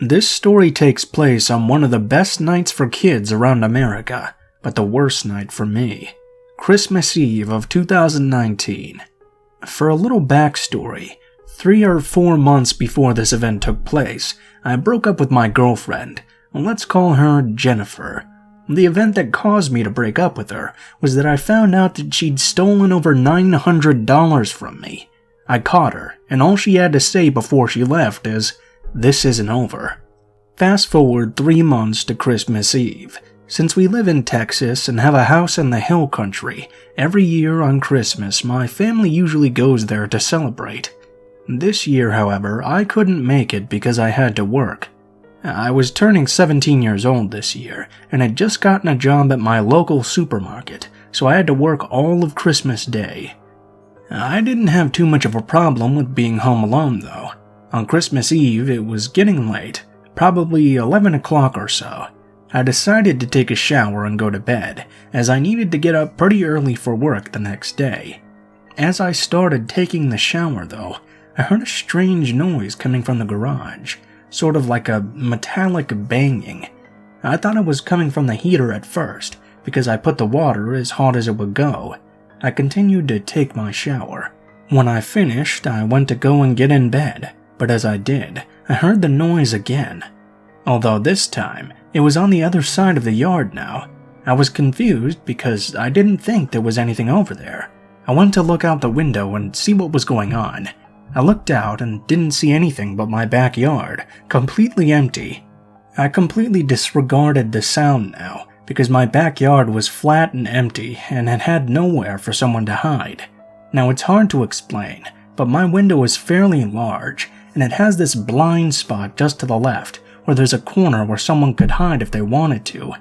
This story takes place on one of the best nights for kids around America, but the worst night for me. Christmas Eve of 2019. For a little backstory, 3 or 4 months before this event took place, I broke up with my girlfriend. Let's call her Jennifer. The event that caused me to break up with her was that I found out that she'd stolen over $900 from me. I caught her, and all she had to say before she left is, "This isn't over." Fast forward 3 months to Christmas Eve. Since we live in Texas and have a house in the hill country, every year on Christmas my family usually goes there to celebrate. This year, however, I couldn't make it because I had to work. I was turning 17 years old this year, and had just gotten a job at my local supermarket, so I had to work all of Christmas Day. I didn't have too much of a problem with being home alone, though. On Christmas Eve, it was getting late, probably 11 o'clock or so. I decided to take a shower and go to bed, as I needed to get up pretty early for work the next day. As I started taking the shower, though, I heard a strange noise coming from the garage. Sort of like a metallic banging. I thought it was coming from the heater at first, because I put the water as hot as it would go. I continued to take my shower. When I finished, I went to go and get in bed, but as I did, I heard the noise again. Although this time, it was on the other side of the yard now. I was confused because I didn't think there was anything over there. I went to look out the window and see what was going on. I looked out and didn't see anything but my backyard, completely empty. I completely disregarded the sound now, because my backyard was flat and empty and had nowhere for someone to hide. Now it's hard to explain, but my window is fairly large, and it has this blind spot just to the left, where there's a corner where someone could hide if they wanted to.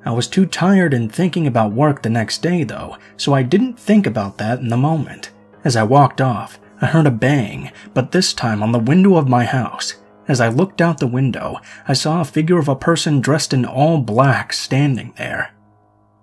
I was too tired and thinking about work the next day though, so I didn't think about that in the moment. As I walked off, I heard a bang, but this time on the window of my house. As I looked out the window, I saw a figure of a person dressed in all black standing there.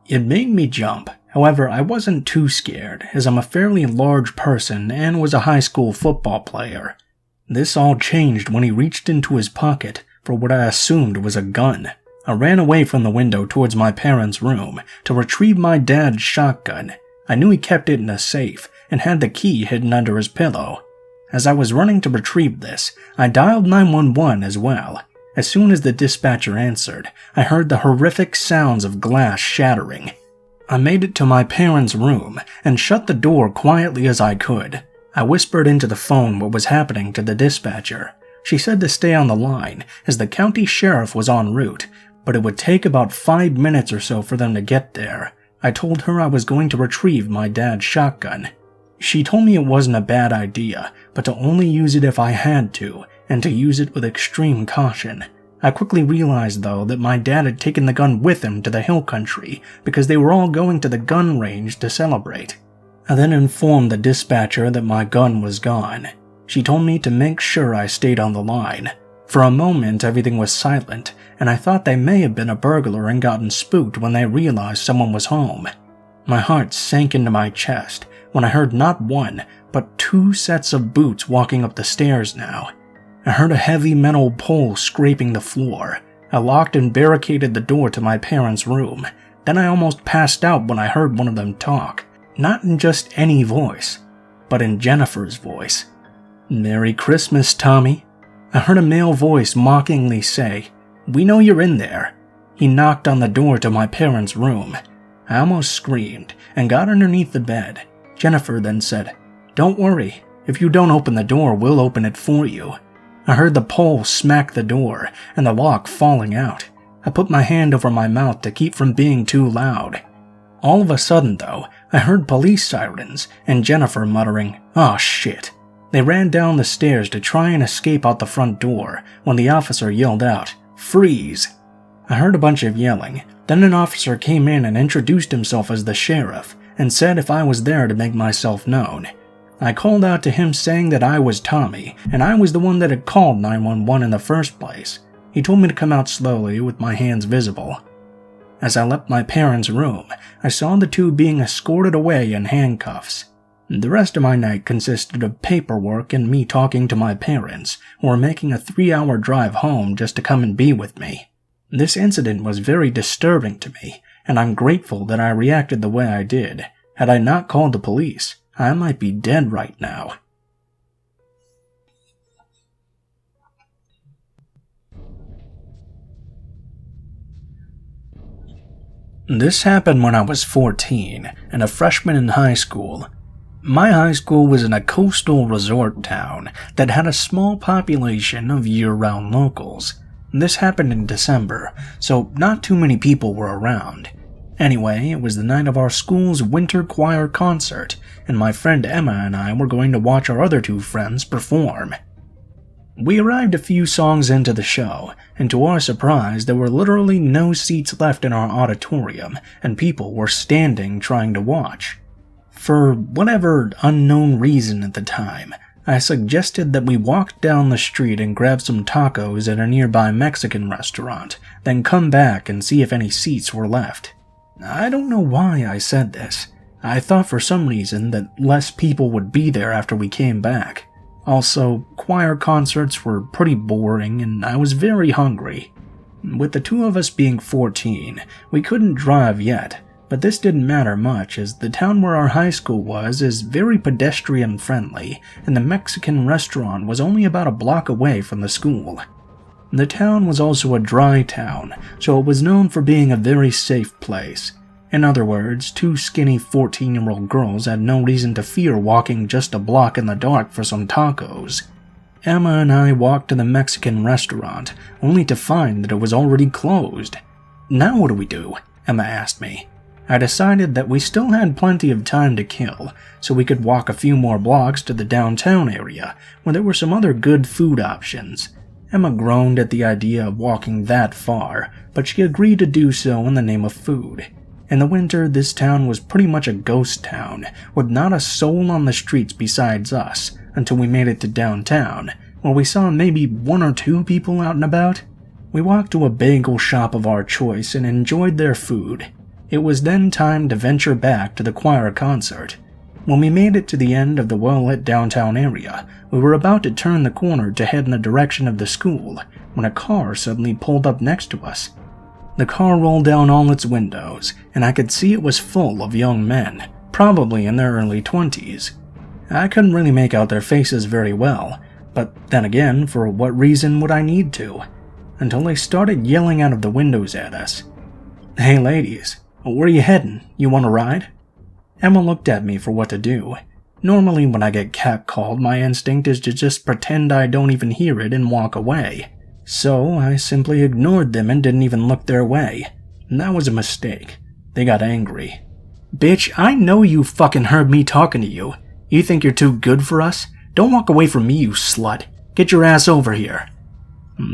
It made me jump. However, I wasn't too scared, as I'm a fairly large person and was a high school football player. This all changed when he reached into his pocket for what I assumed was a gun. I ran away from the window towards my parents' room to retrieve my dad's shotgun. I knew he kept it in a safe and had the key hidden under his pillow. As I was running to retrieve this, I dialed 911 as well. As soon as the dispatcher answered, I heard the horrific sounds of glass shattering. I made it to my parents' room and shut the door quietly as I could. I whispered into the phone what was happening to the dispatcher. She said to stay on the line as the county sheriff was en route, but it would take about 5 minutes or so for them to get there. I told her I was going to retrieve my dad's shotgun. She told me it wasn't a bad idea, but to only use it if I had to, and to use it with extreme caution. I quickly realized, though, that my dad had taken the gun with him to the hill country because they were all going to the gun range to celebrate. I then informed the dispatcher that my gun was gone. She told me to make sure I stayed on the line. For a moment, everything was silent, and I thought they may have been a burglar and gotten spooked when they realized someone was home. My heart sank into my chest when I heard not one, but 2 sets of boots walking up the stairs now. I heard a heavy metal pole scraping the floor. I locked and barricaded the door to my parents' room. Then I almost passed out when I heard one of them talk. Not in just any voice, but in Jennifer's voice. "Merry Christmas, Tommy." I heard a male voice mockingly say, "We know you're in there." He knocked on the door to my parents' room. I almost screamed and got underneath the bed. Jennifer then said, "Don't worry, if you don't open the door, we'll open it for you." I heard the pole smack the door and the lock falling out. I put my hand over my mouth to keep from being too loud. All of a sudden, though, I heard police sirens and Jennifer muttering, "Oh shit." They ran down the stairs to try and escape out the front door when the officer yelled out, "Freeze!" I heard a bunch of yelling. Then an officer came in and introduced himself as the sheriff and said if I was there to make myself known. I called out to him saying that I was Tommy and I was the one that had called 911 in the first place. He told me to come out slowly with my hands visible. As I left my parents' room, I saw the two being escorted away in handcuffs. The rest of my night consisted of paperwork and me talking to my parents, who were making a 3-hour drive home just to come and be with me. This incident was very disturbing to me, and I'm grateful that I reacted the way I did. Had I not called the police, I might be dead right now. This happened when I was 14 and a freshman in high school. My high school was in a coastal resort town that had a small population of year-round locals. This happened in December, so not too many people were around. Anyway, it was the night of our school's winter choir concert, and my friend Emma and I were going to watch our other 2 friends perform. We arrived a few songs into the show, and to our surprise, there were literally no seats left in our auditorium, and people were standing trying to watch. For whatever unknown reason at the time, I suggested that we walk down the street and grab some tacos at a nearby Mexican restaurant, then come back and see if any seats were left. I don't know why I said this. I thought for some reason that less people would be there after we came back. Also, choir concerts were pretty boring and I was very hungry. With the 2 of us being 14, we couldn't drive yet, but this didn't matter much as the town where our high school was is very pedestrian friendly and the Mexican restaurant was only about a block away from the school. The town was also a dry town, so it was known for being a very safe place. In other words, 2 skinny 14-year-old girls had no reason to fear walking just a block in the dark for some tacos. Emma and I walked to the Mexican restaurant, only to find that it was already closed. "Now what do we do?" Emma asked me. I decided that we still had plenty of time to kill, so we could walk a few more blocks to the downtown area, where there were some other good food options. Emma groaned at the idea of walking that far, but she agreed to do so in the name of food. In the winter, this town was pretty much a ghost town, with not a soul on the streets besides us, until we made it to downtown, where we saw maybe 1 or 2 people out and about. We walked to a bagel shop of our choice and enjoyed their food. It was then time to venture back to the choir concert. When we made it to the end of the well-lit downtown area, we were about to turn the corner to head in the direction of the school, when a car suddenly pulled up next to us. The car rolled down all its windows, and I could see it was full of young men, probably in their early 20s. I couldn't really make out their faces very well, but then again, for what reason would I need to? Until they started yelling out of the windows at us. "Hey ladies, where are you heading? You want a ride?" Emma looked at me for what to do. Normally when I get catcalled, my instinct is to just pretend I don't even hear it and walk away. So I simply ignored them and didn't even look their way. That was a mistake. They got angry. "Bitch, I know you fucking heard me talking to you. You think you're too good for us? Don't walk away from me, you slut. Get your ass over here."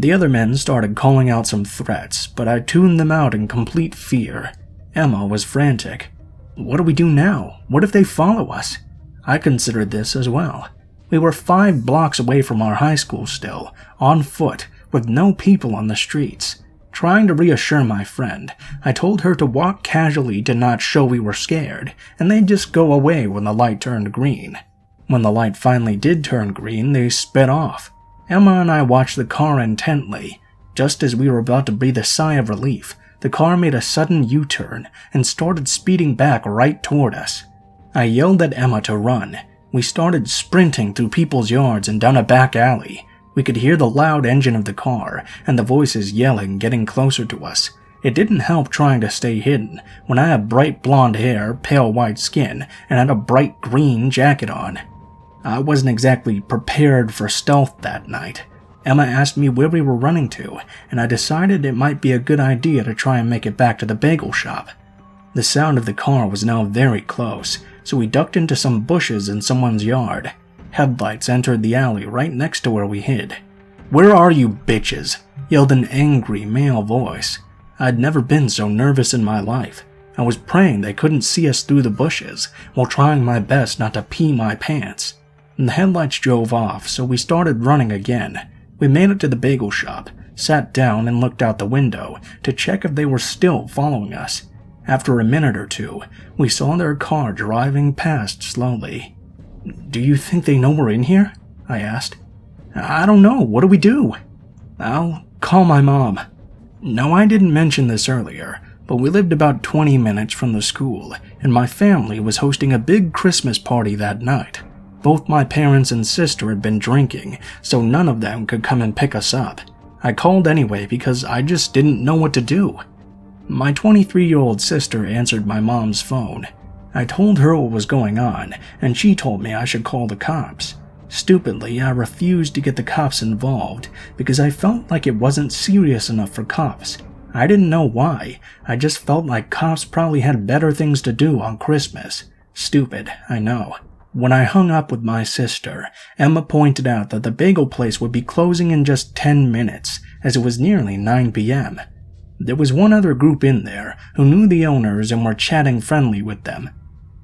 The other men started calling out some threats, but I tuned them out in complete fear. Emma was frantic. What do we do now? What if they follow us? I considered this as well. We were 5 blocks away from our high school still, on foot, with no people on the streets. Trying to reassure my friend, I told her to walk casually to not show we were scared, and they'd just go away when the light turned green. When the light finally did turn green, they sped off. Emma and I watched the car intently. Just as we were about to breathe a sigh of relief, the car made a sudden U-turn and started speeding back right toward us. I yelled at Emma to run. We started sprinting through people's yards and down a back alley. We could hear the loud engine of the car and the voices yelling, getting closer to us. It didn't help trying to stay hidden when I had bright blonde hair, pale white skin, and had a bright green jacket on. I wasn't exactly prepared for stealth that night. Emma asked me where we were running to, and I decided it might be a good idea to try and make it back to the bagel shop. The sound of the car was now very close, so we ducked into some bushes in someone's yard. Headlights entered the alley right next to where we hid. "Where are you, bitches?" yelled an angry male voice. I'd never been so nervous in my life. I was praying they couldn't see us through the bushes, while trying my best not to pee my pants. The headlights drove off, so we started running again. We made it to the bagel shop, sat down and looked out the window to check if they were still following us. After a minute or two, we saw their car driving past slowly. Do you think they know we're in here? I asked. I don't know. What do we do? I'll call my mom. No, I didn't mention this earlier, but we lived about 20 minutes from the school, and my family was hosting a big Christmas party that night. Both my parents and sister had been drinking, so none of them could come and pick us up. I called anyway because I just didn't know what to do. My 23-year-old sister answered my mom's phone. I told her what was going on, and she told me I should call the cops. Stupidly, I refused to get the cops involved because I felt like it wasn't serious enough for cops. I didn't know why, I just felt like cops probably had better things to do on Christmas. Stupid, I know. When I hung up with my sister, Emma pointed out that the bagel place would be closing in just 10 minutes, as it was nearly 9 p.m. There was one other group in there who knew the owners and were chatting friendly with them.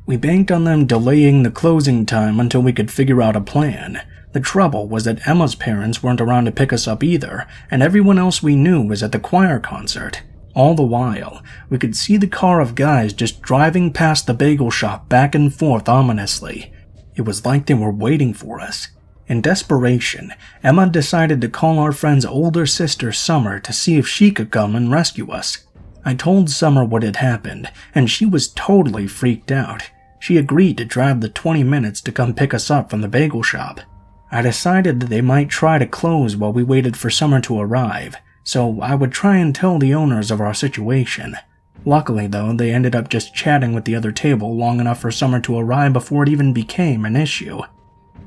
We banked on them delaying the closing time until we could figure out a plan. The trouble was that Emma's parents weren't around to pick us up either, and everyone else we knew was at the choir concert. All the while, we could see the car of guys just driving past the bagel shop back and forth ominously. It was like they were waiting for us. In desperation, Emma decided to call our friend's older sister Summer to see if she could come and rescue us. I told Summer what had happened, and she was totally freaked out. She agreed to drive the 20 minutes to come pick us up from the bagel shop. I decided that they might try to close while we waited for Summer to arrive, so I would try and tell the owners of our situation. Luckily, though, they ended up just chatting with the other table long enough for Summer to arrive before it even became an issue.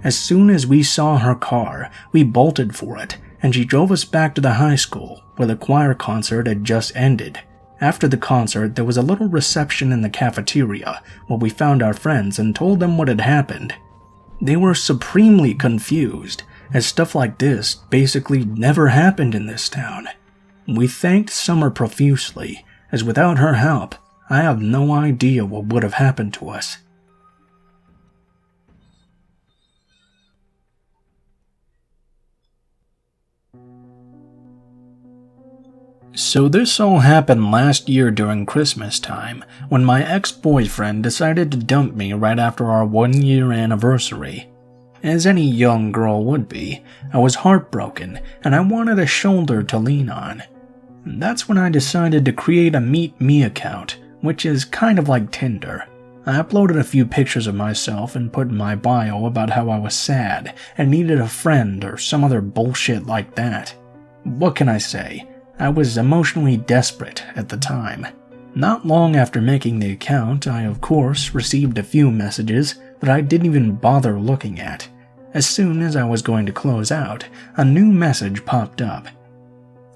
As soon as we saw her car, we bolted for it, and she drove us back to the high school, where the choir concert had just ended. After the concert, there was a little reception in the cafeteria, where we found our friends and told them what had happened. They were supremely confused, as stuff like this basically never happened in this town. We thanked Summer profusely, as without her help, I have no idea what would have happened to us. So this all happened last year during Christmas time, when my ex-boyfriend decided to dump me right after our 1-year anniversary. As any young girl would be, I was heartbroken and I wanted a shoulder to lean on. That's when I decided to create a Meet Me account, which is kind of like Tinder. I uploaded a few pictures of myself and put in my bio about how I was sad and needed a friend or some other bullshit like that. What can I say? I was emotionally desperate at the time. Not long after making the account, I of course received a few messages that I didn't even bother looking at. As soon as I was going to close out, a new message popped up.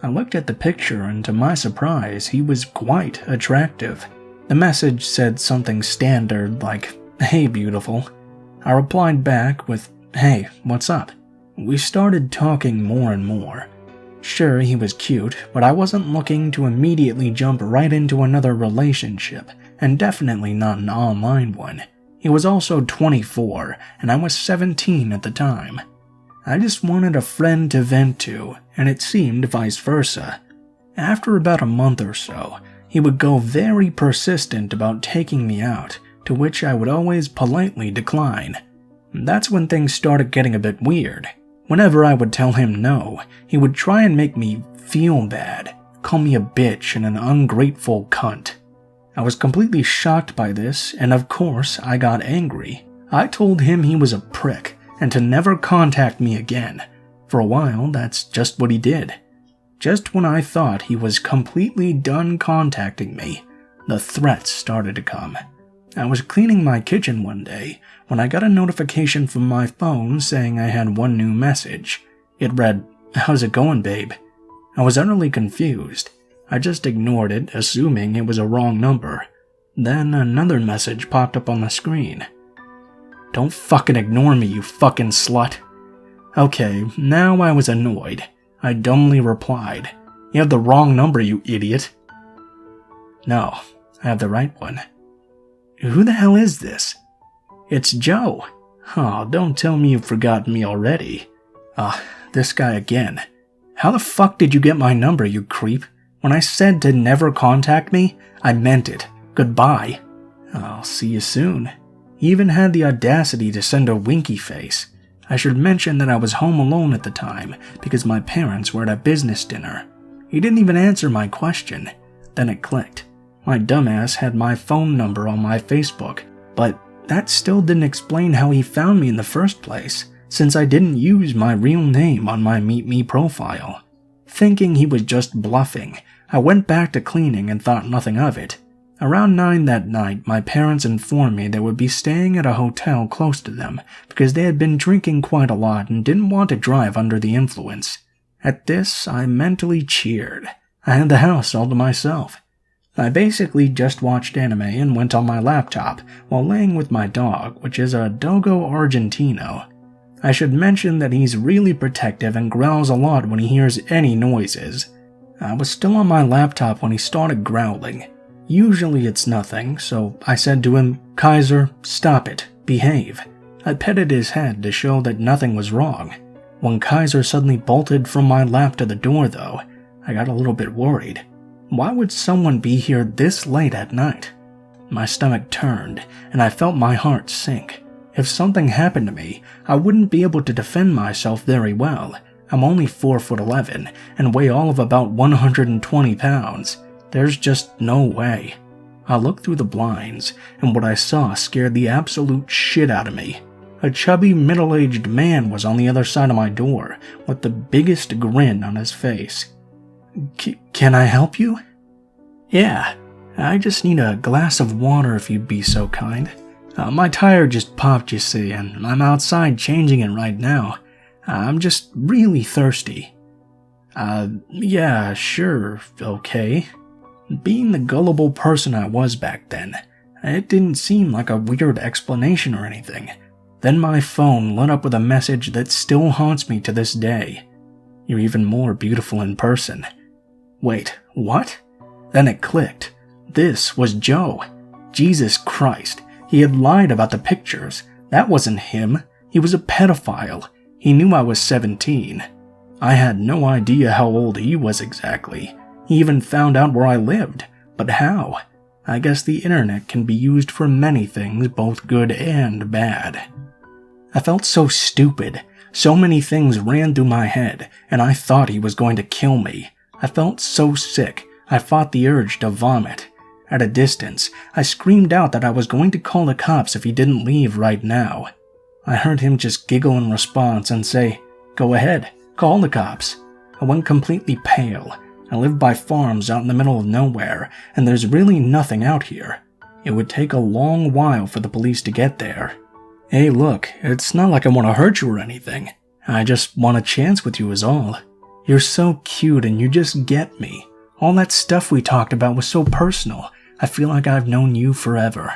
I looked at the picture and to my surprise, he was quite attractive. The message said something standard like, "Hey beautiful." I replied back with, "Hey, what's up?" We started talking more and more. Sure, he was cute, but I wasn't looking to immediately jump right into another relationship, and definitely not an online one. He was also 24, and I was 17 at the time. I just wanted a friend to vent to, and it seemed vice versa. After about a month or so, he would go very persistent about taking me out, to which I would always politely decline. That's when things started getting a bit weird. Whenever I would tell him no, he would try and make me feel bad, call me a bitch and an ungrateful cunt. I was completely shocked by this, and of course I got angry. I told him he was a prick, and to never contact me again. For a while, that's just what he did. Just when I thought he was completely done contacting me, the threats started to come. I was cleaning my kitchen one day when I got a notification from my phone saying I had one new message. It read, "How's it going, babe?" I was utterly confused. I just ignored it, assuming it was a wrong number. Then another message popped up on the screen. "Don't fucking ignore me, you fucking slut." Okay, now I was annoyed. I dumbly replied, "You have the wrong number, you idiot." "No, I have the right one." "Who the hell is this?" "It's Joe." "Oh, don't tell me you've forgotten me already." This guy again. "How the fuck did you get my number, you creep? When I said to never contact me, I meant it. Goodbye." "I'll see you soon." He even had the audacity to send a winky face. I should mention that I was home alone at the time because my parents were at a business dinner. He didn't even answer my question. Then it clicked. My dumbass had my phone number on my Facebook, but that still didn't explain how he found me in the first place, since I didn't use my real name on my Meet Me profile. Thinking he was just bluffing, I went back to cleaning and thought nothing of it. Around 9 that night, my parents informed me they would be staying at a hotel close to them because they had been drinking quite a lot and didn't want to drive under the influence. At this, I mentally cheered. I had the house all to myself. I basically just watched anime and went on my laptop while laying with my dog, which is a Dogo Argentino. I should mention that he's really protective and growls a lot when he hears any noises. I was still on my laptop when he started growling. Usually it's nothing, so I said to him, "Kaiser, stop it, behave." I petted his head to show that nothing was wrong. When Kaiser suddenly bolted from my lap to the door though, I got a little bit worried. Why would someone be here this late at night? My stomach turned, and I felt my heart sink. If something happened to me, I wouldn't be able to defend myself very well. I'm only 4'11" and weigh all of about 120 pounds. There's just no way. I looked through the blinds, and what I saw scared the absolute shit out of me. A chubby, middle-aged man was on the other side of my door, with the biggest grin on his face. Can I help you? Yeah, I just need a glass of water if you'd be so kind. My tire just popped, you see, and I'm outside changing it right now. I'm just really thirsty. Yeah, sure, okay. Being the gullible person I was back then, it didn't seem like a weird explanation or anything. Then my phone lit up with a message that still haunts me to this day. You're even more beautiful in person. Wait, what? Then it clicked. This was Joe. Jesus Christ, he had lied about the pictures. That wasn't him. He was a pedophile. He knew I was 17. I had no idea how old he was exactly. He even found out where I lived. But how? I guess the internet can be used for many things, both good and bad. I felt so stupid. So many things ran through my head, and I thought he was going to kill me. I felt so sick, I fought the urge to vomit. At a distance, I screamed out that I was going to call the cops if he didn't leave right now. I heard him just giggle in response and say, "Go ahead, call the cops." I went completely pale. I live by farms out in the middle of nowhere, and there's really nothing out here. It would take a long while for the police to get there. Hey look, it's not like I want to hurt you or anything. I just want a chance with you is all. You're so cute and you just get me. All that stuff we talked about was so personal. I feel like I've known you forever.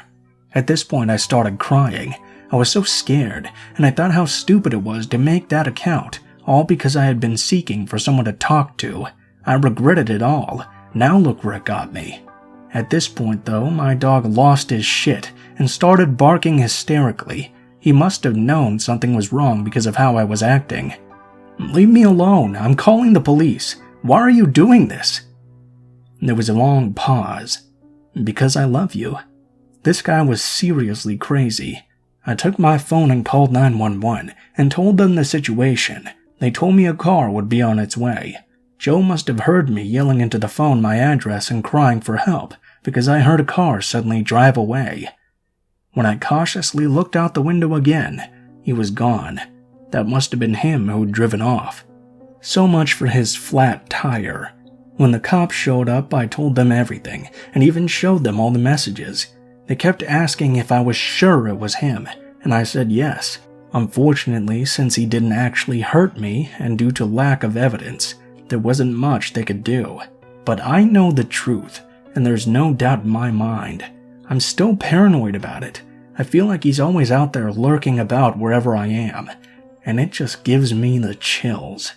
At this point I started crying. I was so scared, and I thought how stupid it was to make that account, all because I had been seeking for someone to talk to. I regretted it all. Now look where it got me. At this point though, my dog lost his shit and started barking hysterically. He must have known something was wrong because of how I was acting. "Leave me alone, I'm calling the police. Why are you doing this?" There was a long pause. "Because I love you." This guy was seriously crazy. I took my phone and called 911 and told them the situation. They told me a car would be on its way. Joe must have heard me yelling into the phone my address and crying for help because I heard a car suddenly drive away. When I cautiously looked out the window again, he was gone. That must have been him who'd driven off. So much for his flat tire. When the cops showed up, I told them everything and even showed them all the messages. They kept asking if I was sure it was him, and I said yes. Unfortunately, since he didn't actually hurt me, and due to lack of evidence, there wasn't much they could do. But I know the truth, and there's no doubt in my mind. I'm still paranoid about it. I feel like he's always out there lurking about wherever I am, and it just gives me the chills.